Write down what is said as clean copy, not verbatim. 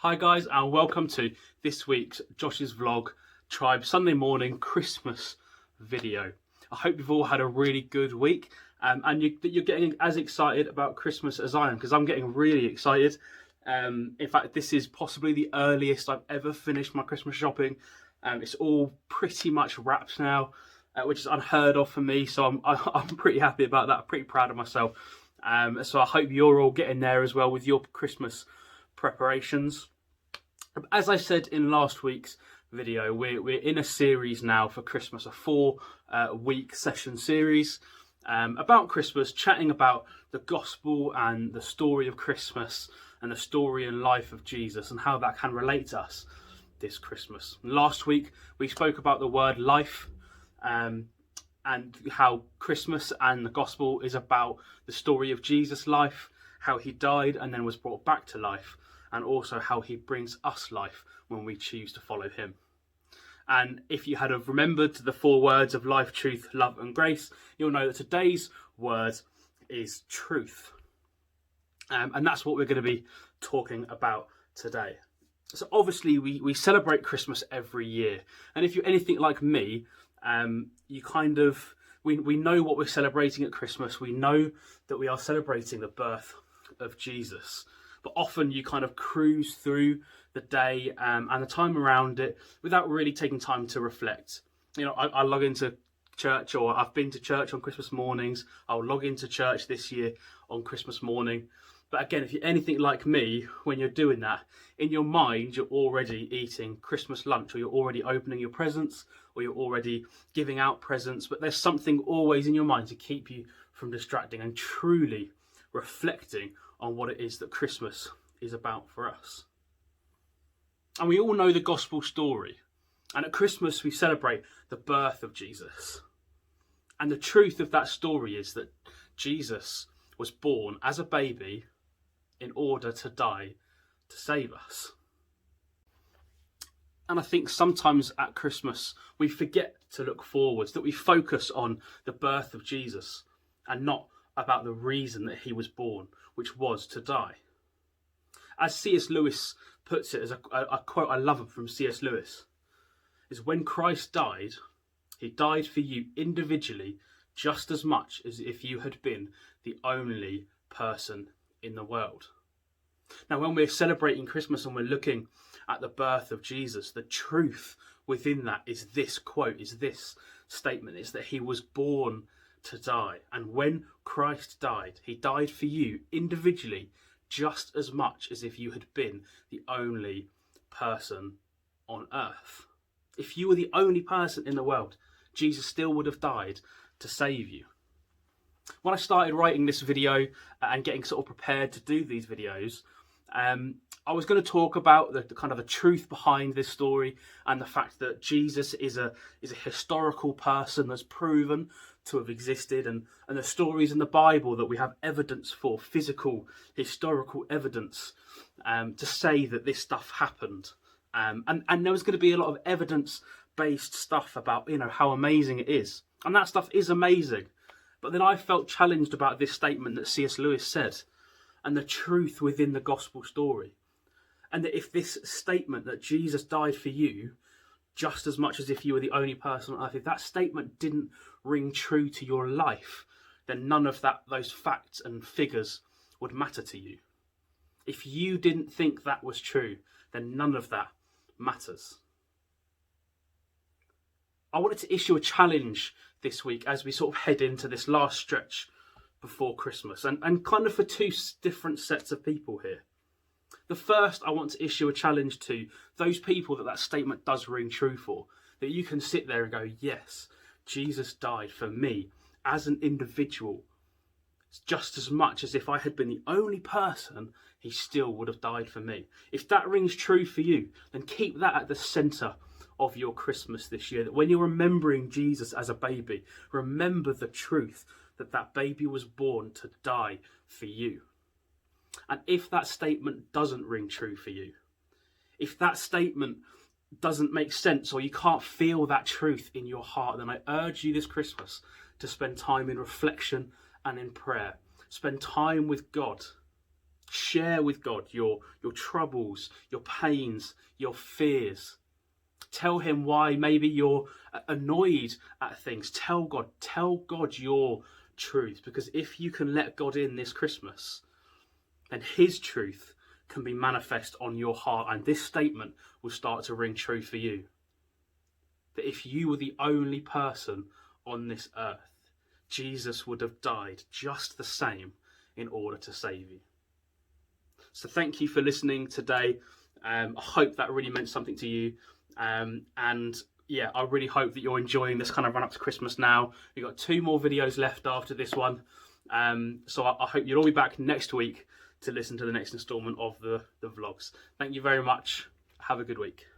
Hi guys, and welcome to this week's Josh's Vlog Tribe Sunday morning Christmas video. I hope you've all had a really good week and you're getting as excited about Christmas as I am, because I'm getting really excited. In fact, this is possibly the earliest I've ever finished my Christmas shopping. It's all pretty much wrapped now, which is unheard of for me, so I'm pretty happy about that, pretty proud of myself. So I hope you're all getting there as well with your Christmas preparations. As I said in last week's video, we're in a series now for Christmas, a 4-week session series about Christmas, chatting about the gospel and the story of Christmas and the story and life of Jesus and how that can relate to us this Christmas. Last week we spoke about the word life and how Christmas and the gospel is about the story of Jesus' life, how he died and then was brought back to life, and also how he brings us life when we choose to follow him. And if you had have remembered the 4 words of life, truth, love and grace, you'll know that today's word is truth. And that's what we're going to be talking about today. So obviously we celebrate Christmas every year. And if you're anything like me, you kind of, we know what we're celebrating at Christmas. We know that we are celebrating the birth of Jesus. But often you kind of cruise through the day and the time around it without really taking time to reflect. You know, I log into church, or I've been to church on Christmas mornings. I'll log into church this year on Christmas morning. But again, if you're anything like me, when you're doing that, in your mind, you're already eating Christmas lunch, or you're already opening your presents, or you're already giving out presents. But there's something always in your mind to keep you from distracting and truly reflecting on what it is that Christmas is about for us. And we all know the gospel story. And at Christmas we celebrate the birth of Jesus. And the truth of that story is that Jesus was born as a baby in order to die to save us. And I think sometimes at Christmas we forget to look forwards, that we focus on the birth of Jesus and not about the reason that he was born, which was to die. As C.S. Lewis puts it, as a quote I love from C.S. Lewis, is when Christ died, he died for you individually just as much as if you had been the only person in the world. Now, when we're celebrating Christmas and we're looking at the birth of Jesus, the truth within that is this quote, is this statement, is that he was born to die. And when Christ died, he died for you individually just as much as if you had been the only person on earth. If you were the only person in the world, Jesus still would have died to save you. When I started writing this video and getting sort of prepared to do these videos, I was going to talk about the kind of the truth behind this story and the fact that Jesus is a historical person that's proven to have existed, and the stories in the Bible that we have evidence for, physical, historical evidence to say that this stuff happened. And there was going to be a lot of evidence-based stuff about, you know, how amazing it is. And that stuff is amazing. But then I felt challenged about this statement that C.S. Lewis said and the truth within the gospel story. And that if this statement that Jesus died for you just as much as if you were the only person on earth, if that statement didn't ring true to your life, then none of those facts and figures would matter to you. If you didn't think that was true, then none of that matters. I wanted to issue a challenge this week as we sort of head into this last stretch before Christmas, and kind of for 2 different sets of people here. The first, I want to issue a challenge to those people that statement does ring true for, that you can sit there and go, yes, Jesus died for me as an individual, just as much as if I had been the only person, he still would have died for me. If that rings true for you, then keep that at the centre of your Christmas this year, that when you're remembering Jesus as a baby, remember the truth that that baby was born to die for you. And if that statement doesn't ring true for you, if that statement doesn't make sense, or you can't feel that truth in your heart, then I urge you this Christmas to spend time in reflection and in prayer. Spend time with God Share with God your troubles, your pains, your fears. Tell him why maybe you're annoyed at things. Tell God your truth. Because if you can let God in this Christmas, then his truth can be manifest on your heart. And this statement will start to ring true for you. That if you were the only person on this earth, Jesus would have died just the same in order to save you. So thank you for listening today. I hope that really meant something to you. And yeah, I really hope that you're enjoying this kind of run up to Christmas now. We've got 2 more videos left after this one. So I hope you'll all be back next week to listen to the next instalment of the vlogs. Thank you very much. Have a good week.